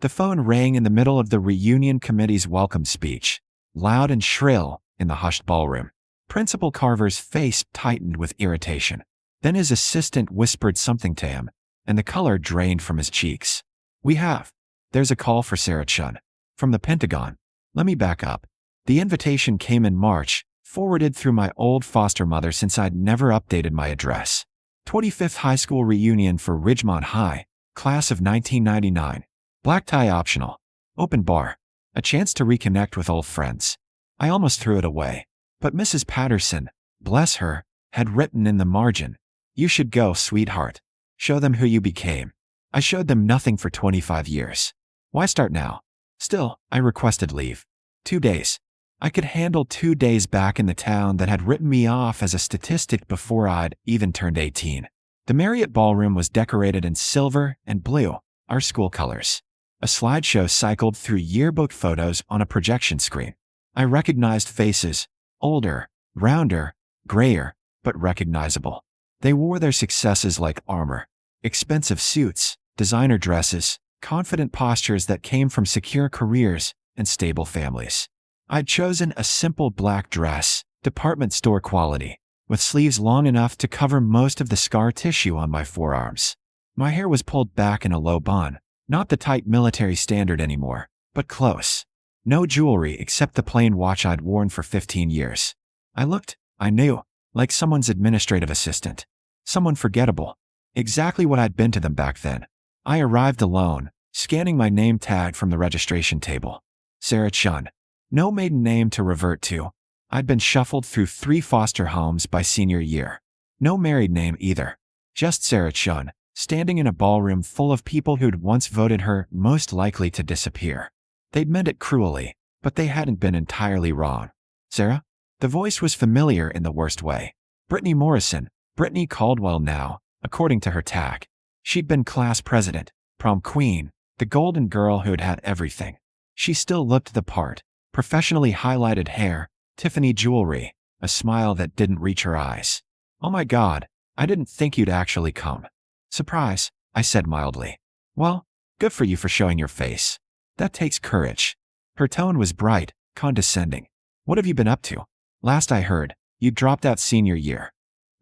The phone rang in the middle of the reunion committee's welcome speech, loud and shrill in the hushed ballroom. Principal Carver's face tightened with irritation. Then his assistant whispered something to him, and the color drained from his cheeks. There's a call for Sarah Chen. From the Pentagon. Let me back up. The invitation came in March, forwarded through my old foster mother since I'd never updated my address. 25th high school reunion for Ridgemont High, class of 1999. Black tie optional. Open bar. A chance to reconnect with old friends. I almost threw it away. But Mrs. Patterson, bless her, had written in the margin, "You should go, sweetheart. Show them who you became." I showed them nothing for 25 years. Why start now? Still, I requested leave. 2 days. I could handle 2 days back in the town that had written me off as a statistic before I'd even turned 18. The Marriott ballroom was decorated in silver and blue, our school colors. A slideshow cycled through yearbook photos on a projection screen. I recognized faces, older, rounder, grayer, but recognizable. They wore their successes like armor. Expensive suits, designer dresses, confident postures that came from secure careers and stable families. I'd chosen a simple black dress, department store quality, with sleeves long enough to cover most of the scar tissue on my forearms. My hair was pulled back in a low bun, not the tight military standard anymore, but close. No jewelry except the plain watch I'd worn for 15 years. I knew, like someone's administrative assistant. Someone forgettable. Exactly what I'd been to them back then. I arrived alone, scanning my name tag from the registration table. Sarah Chen. No maiden name to revert to. I'd been shuffled through 3 foster homes by senior year. No married name either. Just Sarah Chen, standing in a ballroom full of people who'd once voted her most likely to disappear. They'd meant it cruelly, but they hadn't been entirely wrong. Sarah? The voice was familiar in the worst way. Brittany Morrison, Brittany Caldwell now, according to her tag. She'd been class president, prom queen, the golden girl who'd had everything. She still looked the part. Professionally highlighted hair, Tiffany jewelry, a smile that didn't reach her eyes. "Oh my God, I didn't think you'd actually come." "Surprise," I said mildly. "Well, good for you for showing your face. That takes courage." Her tone was bright, condescending. "What have you been up to? Last I heard, you dropped out senior year."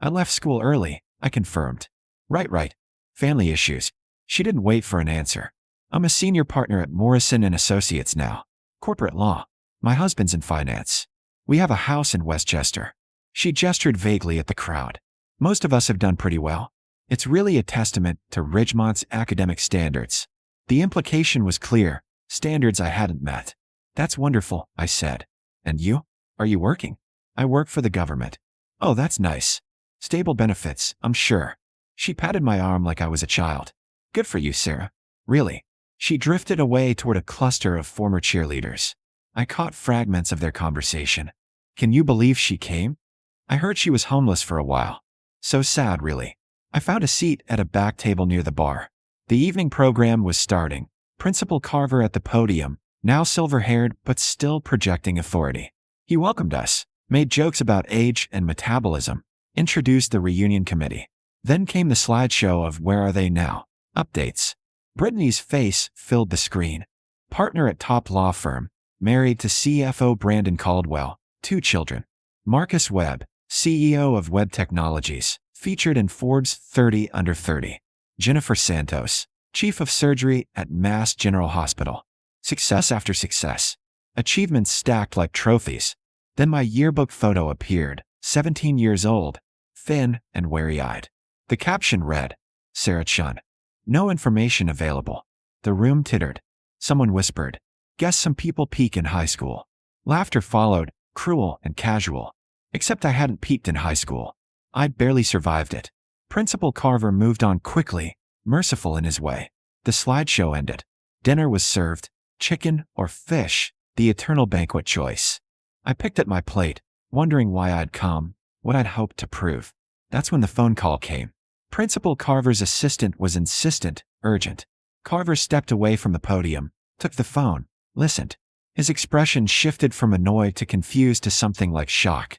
"I left school early," I confirmed. Right. Family issues." She didn't wait for an answer. "I'm a senior partner at Morrison & Associates now. Corporate law. My husband's in finance. We have a house in Westchester." She gestured vaguely at the crowd. "Most of us have done pretty well. It's really a testament to Ridgemont's academic standards." The implication was clear, standards I hadn't met. "That's wonderful," I said. "And you? Are you working?" "I work for the government." "Oh, that's nice. Stable benefits, I'm sure." She patted my arm like I was a child. "Good for you, Sarah. Really." She drifted away toward a cluster of former cheerleaders. I caught fragments of their conversation. "Can you believe she came? I heard she was homeless for a while. So sad, really." I found a seat at a back table near the bar. The evening program was starting. Principal Carver at the podium, now silver-haired but still projecting authority. He welcomed us, made jokes about age and metabolism, introduced the reunion committee. Then came the slideshow of Where Are They Now? Updates. Brittany's face filled the screen. Partner at top law firm, married to CFO Brandon Caldwell, 2 children. Marcus Webb, CEO of Webb Technologies, featured in Forbes 30 Under 30. Jennifer Santos, chief of surgery at Mass General Hospital. Success after success. Achievements stacked like trophies. Then my yearbook photo appeared, 17 years old, thin and weary-eyed. The caption read, Sarah Chen. No information available. The room tittered. Someone whispered, "Guess some people peak in high school." Laughter followed, cruel and casual. Except I hadn't peaked in high school. I'd barely survived it. Principal Carver moved on quickly, merciful in his way. The slideshow ended. Dinner was served, chicken or fish, the eternal banquet choice. I picked at my plate, wondering why I'd come, what I'd hoped to prove. That's when the phone call came. Principal Carver's assistant was insistent, urgent. Carver stepped away from the podium, took the phone, listened. His expression shifted from annoyed to confused to something like shock.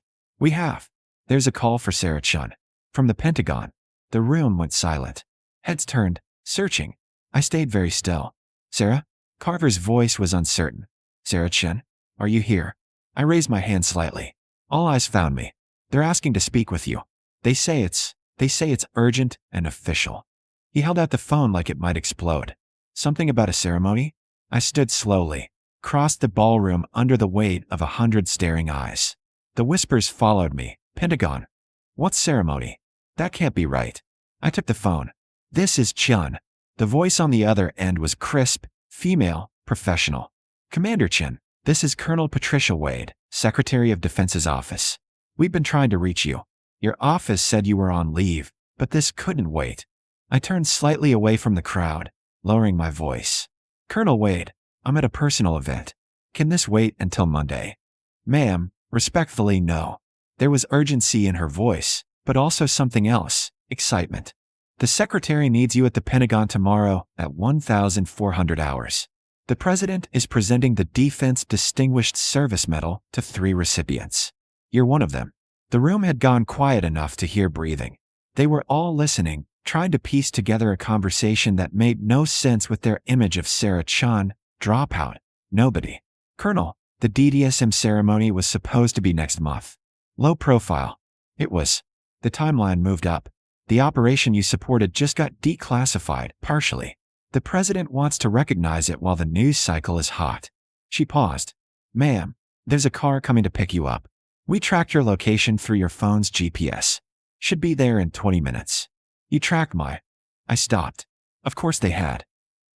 There's a call for Sarah Chen. From the Pentagon. The room went silent. Heads turned, searching. I stayed very still. "Sarah? Carver's voice was uncertain. Sarah Chen, are you here? I raised my hand slightly. All eyes found me. They're asking to speak with you. They say it's urgent and official. He held out the phone like it might explode. Something about a ceremony? I stood slowly, crossed the ballroom under the weight of 100 staring eyes. The whispers followed me. Pentagon. What ceremony? That can't be right. I took the phone. This is Chen. The voice on the other end was crisp, female, professional. Commander Chen, this is Colonel Patricia Wade, Secretary of Defense's office. We've been trying to reach you. Your office said you were on leave, but this couldn't wait. I turned slightly away from the crowd, lowering my voice. Colonel Wade, I'm at a personal event. Can this wait until Monday? Ma'am, respectfully, no. There was urgency in her voice, but also something else, excitement. The secretary needs you at the Pentagon tomorrow at 1,400 hours. The president is presenting the Defense Distinguished Service Medal to 3 recipients. You're one of them. The room had gone quiet enough to hear breathing. They were all listening, trying to piece together a conversation that made no sense with their image of Sarah Chen, Dropout. Nobody. Colonel, the DDSM ceremony was supposed to be next month. Low profile. It was. The timeline moved up. The operation you supported just got declassified, partially. The president wants to recognize it while the news cycle is hot. She paused. Ma'am, there's a car coming to pick you up. We tracked your location through your phone's GPS. Should be there in 20 minutes. You tracked my... I stopped. Of course they had.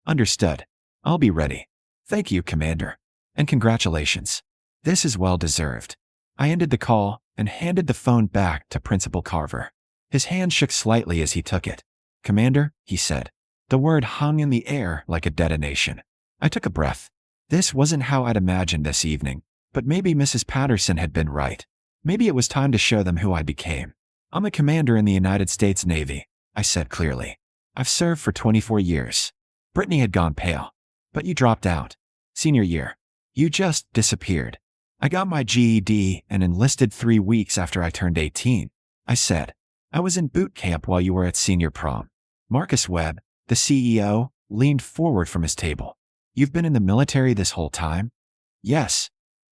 Understood. I'll be ready. Thank you, Commander. And congratulations. This is well deserved. I ended the call and handed the phone back to Principal Carver. His hand shook slightly as he took it. Commander, he said. The word hung in the air like a detonation. I took a breath. This wasn't how I'd imagined this evening, but maybe Mrs. Patterson had been right. Maybe it was time to show them who I became. I'm a commander in the United States Navy, I said clearly. I've served for 24 years. Brittany had gone pale. But you dropped out. Senior year. You just disappeared. I got my GED and enlisted 3 weeks after I turned 18. I said. I was in boot camp while you were at senior prom. Marcus Webb, the CEO, leaned forward from his table. You've been in the military this whole time? Yes.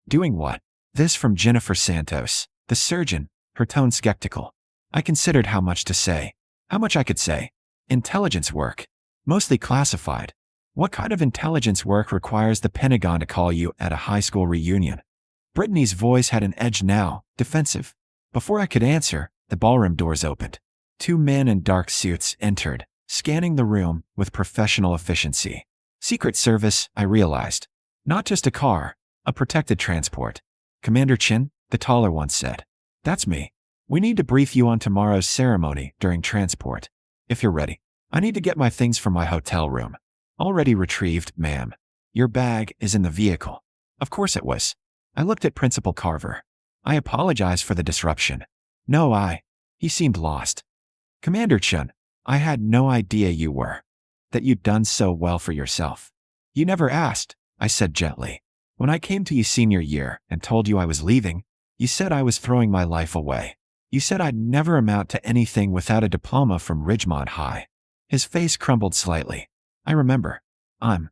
Doing what? This from Jennifer Santos, the surgeon, her tone skeptical. I considered how much to say. How much I could say. Intelligence work. Mostly classified. What kind of intelligence work requires the Pentagon to call you at a high school reunion? Brittany's voice had an edge now, defensive. Before I could answer, the ballroom doors opened. 2 men in dark suits entered, scanning the room with professional efficiency. Secret Service, I realized. Not just a car, a protected transport. Commander Chen, the taller one said. That's me. We need to brief you on tomorrow's ceremony during transport. If you're ready. I need to get my things from my hotel room. Already retrieved, ma'am. Your bag is in the vehicle. Of course it was. I looked at Principal Carver. I apologize for the disruption. No, he seemed lost. Commander Chen, I had no idea you were. That you'd done so well for yourself. You never asked, I said gently. When I came to you senior year and told you I was leaving, you said I was throwing my life away. You said I'd never amount to anything without a diploma from Ridgemont High. His face crumbled slightly. I remember. I'm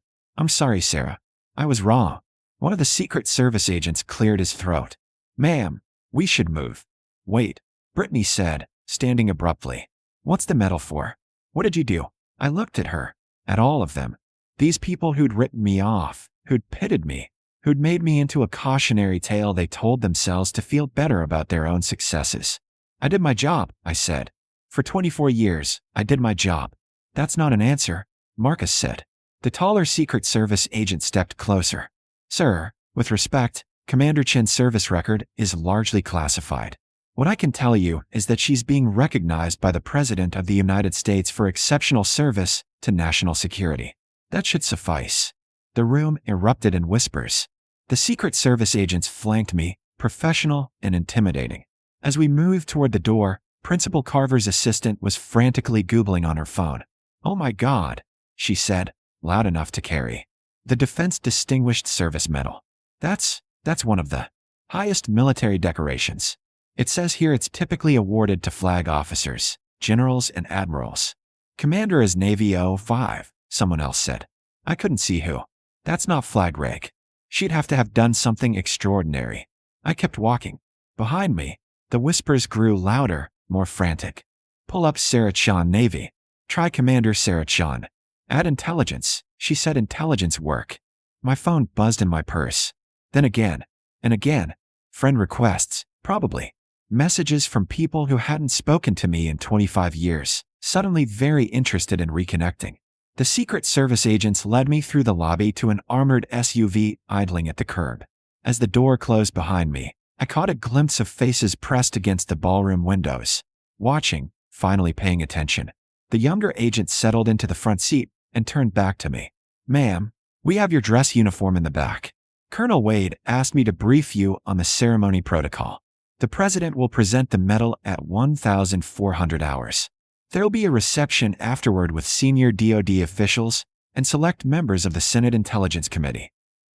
sorry, Sarah. I was wrong. One of the Secret Service agents cleared his throat. Ma'am, we should move. Wait, Brittany said, standing abruptly. What's the medal for? What did you do? I looked at her, at all of them. These people who'd written me off, who'd pitted me, who'd made me into a cautionary tale they told themselves to feel better about their own successes. I did my job, I said. For 24 years, I did my job. That's not an answer, Marcus said. The taller Secret Service agent stepped closer. Sir, with respect, Commander Chen's service record is largely classified. What I can tell you is that she's being recognized by the President of the United States for exceptional service to national security. That should suffice. The room erupted in whispers. The Secret Service agents flanked me, professional and intimidating. As we moved toward the door, Principal Carver's assistant was frantically Googling on her phone. Oh my God, she said, loud enough to carry. The Defense Distinguished Service Medal. That's one of the highest military decorations. It says here it's typically awarded to flag officers, generals, and admirals. Commander is Navy 05, someone else said. I couldn't see who. That's not flag rank. She'd have to have done something extraordinary. I kept walking. Behind me, the whispers grew louder, more frantic. Pull up Sarah Chen Navy. Try Commander Sarah Chen. Add intelligence. She said intelligence work. My phone buzzed in my purse. Then again. And again. Friend requests, probably. Messages from people who hadn't spoken to me in 25 years, suddenly very interested in reconnecting. The Secret Service agents led me through the lobby to an armored SUV idling at the curb. As the door closed behind me, I caught a glimpse of faces pressed against the ballroom windows. Watching, finally paying attention. The younger agent settled into the front seat and turned back to me. Ma'am, we have your dress uniform in the back. Colonel Wade asked me to brief you on the ceremony protocol. The President will present the medal at 1,400 hours. There'll be a reception afterward with senior DoD officials and select members of the Senate Intelligence Committee.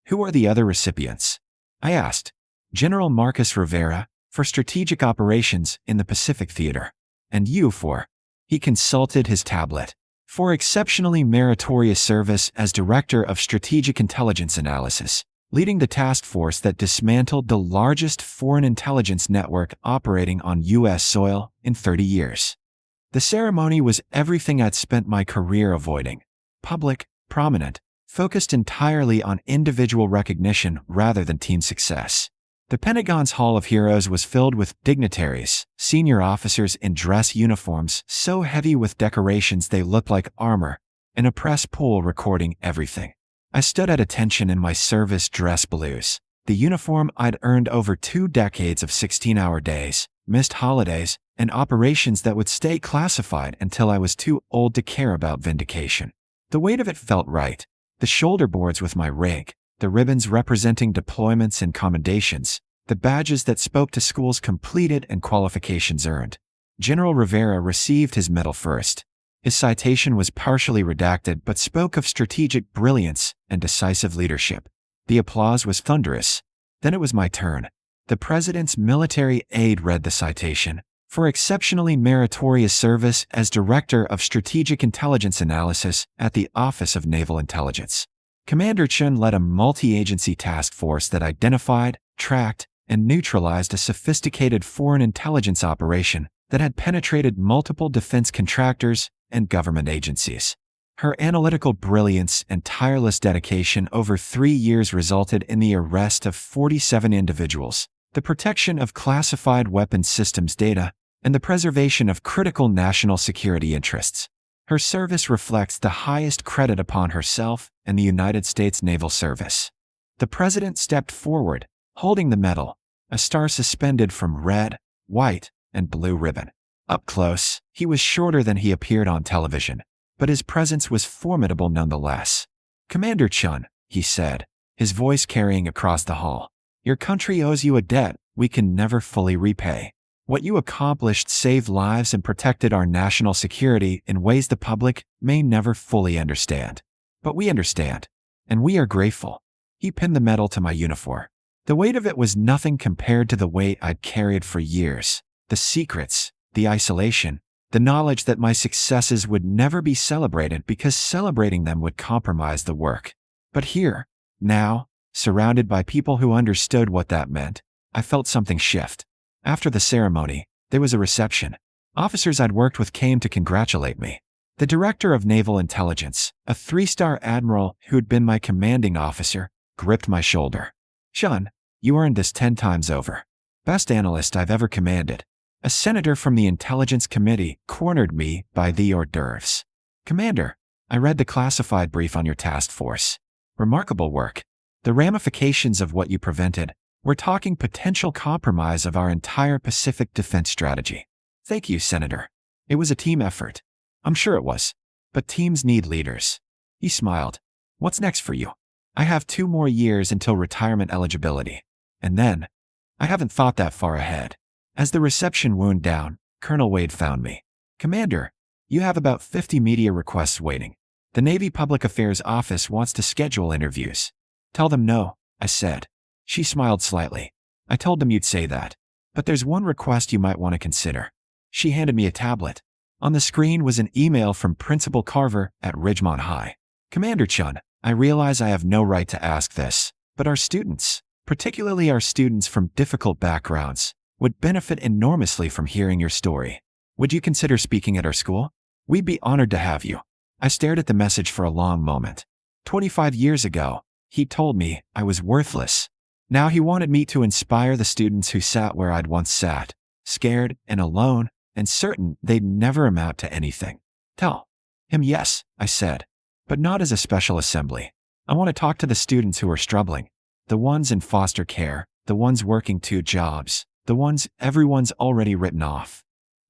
Who are the other recipients? I asked. General Marcus Rivera, for strategic operations in the Pacific Theater. And you for? He consulted his tablet. For exceptionally meritorious service as Director of Strategic Intelligence Analysis, leading the task force that dismantled the largest foreign intelligence network operating on U.S. soil in 30 years. The ceremony was everything I'd spent my career avoiding. Public, prominent, focused entirely on individual recognition rather than team success. The Pentagon's Hall of Heroes was filled with dignitaries, senior officers in dress uniforms so heavy with decorations they looked like armor, and a press pool recording everything. I stood at attention in my service dress blues, the uniform I'd earned over 2 decades of 16-hour days, missed holidays, and operations that would stay classified until I was too old to care about Vindication. The weight of it felt right. The shoulder boards with my rig, the ribbons representing deployments and commendations, the badges that spoke to schools completed and qualifications earned. General Rivera received his medal first. His citation was partially redacted but spoke of strategic brilliance and decisive leadership. The applause was thunderous. Then it was my turn. The President's military aide read the citation. For exceptionally meritorious service as Director of Strategic Intelligence Analysis at the Office of Naval Intelligence. Commander Chen led a multi-agency task force that identified, tracked, and neutralized a sophisticated foreign intelligence operation that had penetrated multiple defense contractors and government agencies. Her analytical brilliance and tireless dedication over 3 years resulted in the arrest of 47 individuals, the protection of classified weapons systems data, and the preservation of critical national security interests. Her service reflects the highest credit upon herself and the United States Naval Service. The President stepped forward, holding the medal, a star suspended from red, white, and blue ribbon. Up close, he was shorter than he appeared on television, but his presence was formidable nonetheless. Commander Chen, he said, his voice carrying across the hall, your country owes you a debt we can never fully repay. What you accomplished saved lives and protected our national security in ways the public may never fully understand. But we understand, and we are grateful. He pinned the medal to my uniform. The weight of it was nothing compared to the weight I'd carried for years. The secrets, the isolation, the knowledge that my successes would never be celebrated because celebrating them would compromise the work. But here, now, surrounded by people who understood what that meant, I felt something shift. After the ceremony, there was a reception. Officers I'd worked with came to congratulate me. The Director of Naval Intelligence, a 3-star admiral who'd been my commanding officer, gripped my shoulder. Chen, you earned this 10 times over. Best analyst I've ever commanded. A senator from the Intelligence Committee cornered me by the hors d'oeuvres. Commander, I read the classified brief on your task force. Remarkable work. The ramifications of what you prevented. We're talking potential compromise of our entire Pacific defense strategy. Thank you, Senator. It was a team effort. I'm sure it was. But teams need leaders. He smiled. What's next for you? I have 2 more years until retirement eligibility. And then, I haven't thought that far ahead. As the reception wound down, Colonel Wade found me. Commander, you have about 50 media requests waiting. The Navy Public Affairs Office wants to schedule interviews. Tell them no, I said. She smiled slightly. I told them you'd say that. But there's one request you might want to consider. She handed me a tablet. On the screen was an email from Principal Carver at Ridgemont High. Commander Chen, I realize I have no right to ask this, but our students, particularly our students from difficult backgrounds, would benefit enormously from hearing your story. Would you consider speaking at our school? We'd be honored to have you. I stared at the message for a long moment. 25 years ago, he told me I was worthless. Now he wanted me to inspire the students who sat where I'd once sat, scared and alone and certain they'd never amount to anything. Tell him yes, I said, but not as a special assembly. I want to talk to the students who are struggling, the ones in foster care, the ones working 2 jobs, the ones everyone's already written off.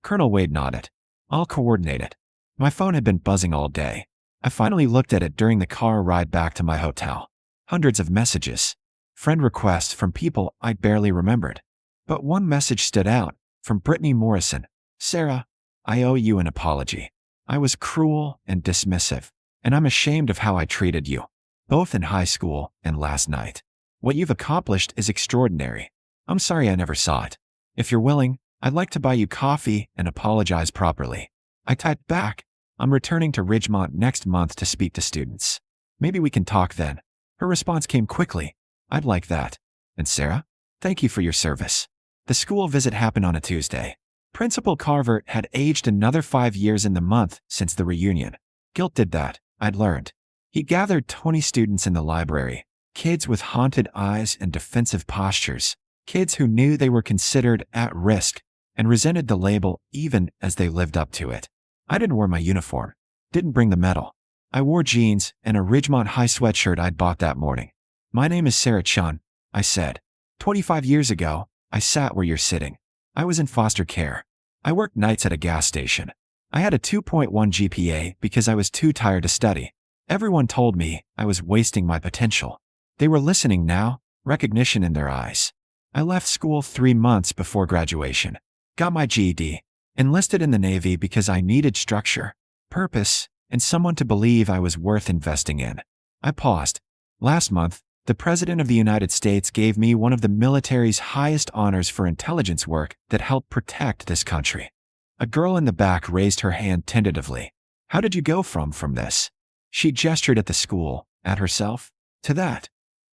Colonel Wade nodded. I'll coordinate it. My phone had been buzzing all day. I finally looked at it during the car ride back to my hotel. Hundreds of messages. Friend requests from people I'd barely remembered. But one message stood out, from Brittany Morrison. Sarah, I owe you an apology. I was cruel and dismissive, and I'm ashamed of how I treated you, both in high school and last night. What you've accomplished is extraordinary. I'm sorry I never saw it. If you're willing, I'd like to buy you coffee and apologize properly. I typed back, I'm returning to Ridgemont next month to speak to students. Maybe we can talk then. Her response came quickly. I'd like that. And Sarah, thank you for your service. The school visit happened on a Tuesday. Principal Carver had aged another 5 years in the month since the reunion. Guilt did that, I'd learned. He gathered 20 students in the library, kids with haunted eyes and defensive postures, kids who knew they were considered at risk and resented the label even as they lived up to it. I didn't wear my uniform, didn't bring the medal. I wore jeans and a Ridgemont High sweatshirt I'd bought that morning. My name is Sarah Chen, I said. 25 years ago, I sat where you're sitting. I was in foster care. I worked nights at a gas station. I had a 2.1 GPA because I was too tired to study. Everyone told me I was wasting my potential. They were listening now, recognition in their eyes. I left school 3 months before graduation, got my GED, enlisted in the Navy because I needed structure, purpose, and someone to believe I was worth investing in. I paused. Last month, the President of the United States gave me one of the military's highest honors for intelligence work that helped protect this country. A girl in the back raised her hand tentatively. How did you go from this? She gestured at the school, at herself, to that.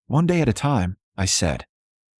One day at a time, I said.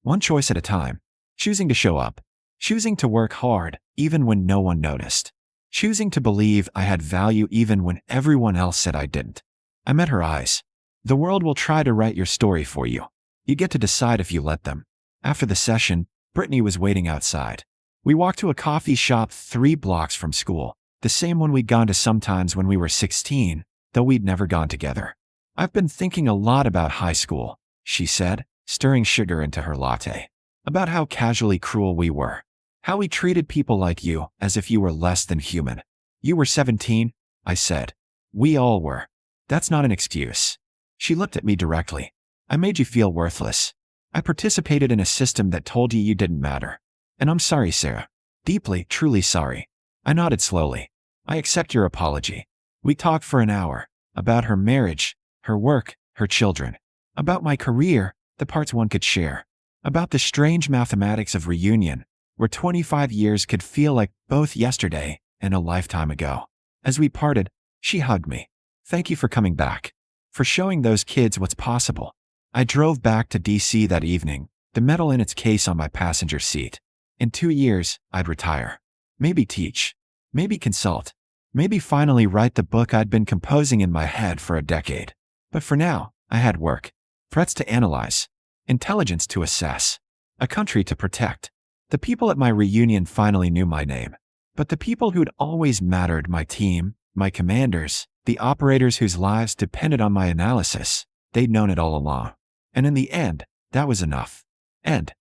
One choice at a time. Choosing to show up. Choosing to work hard, even when no one noticed. Choosing to believe I had value even when everyone else said I didn't. I met her eyes. The world will try to write your story for you. You get to decide if you let them. After the session, Brittany was waiting outside. We walked to a coffee shop 3 blocks from school, the same one we'd gone to sometimes when we were 16, though we'd never gone together. I've been thinking a lot about high school, she said, stirring sugar into her latte. About how casually cruel we were. How we treated people like you as if you were less than human. You were 17, I said. We all were. That's not an excuse. She looked at me directly. I made you feel worthless. I participated in a system that told you didn't matter. And I'm sorry, Sarah. Deeply, truly sorry. I nodded slowly. I accept your apology. We talked for an hour. About her marriage, her work, her children. About my career, the parts one could share. About the strange mathematics of reunion, where 25 years could feel like both yesterday and a lifetime ago. As we parted, she hugged me. Thank you for coming back. For showing those kids what's possible. I drove back to DC that evening, the medal in its case on my passenger seat. In 2 years, I'd retire. Maybe teach. Maybe consult. Maybe finally write the book I'd been composing in my head for a decade. But for now, I had work. Threats to analyze. Intelligence to assess. A country to protect. The people at my reunion finally knew my name. But the people who'd always mattered, my team, my commanders, the operators whose lives depended on my analysis, they'd known it all along. And in the end, that was enough. End.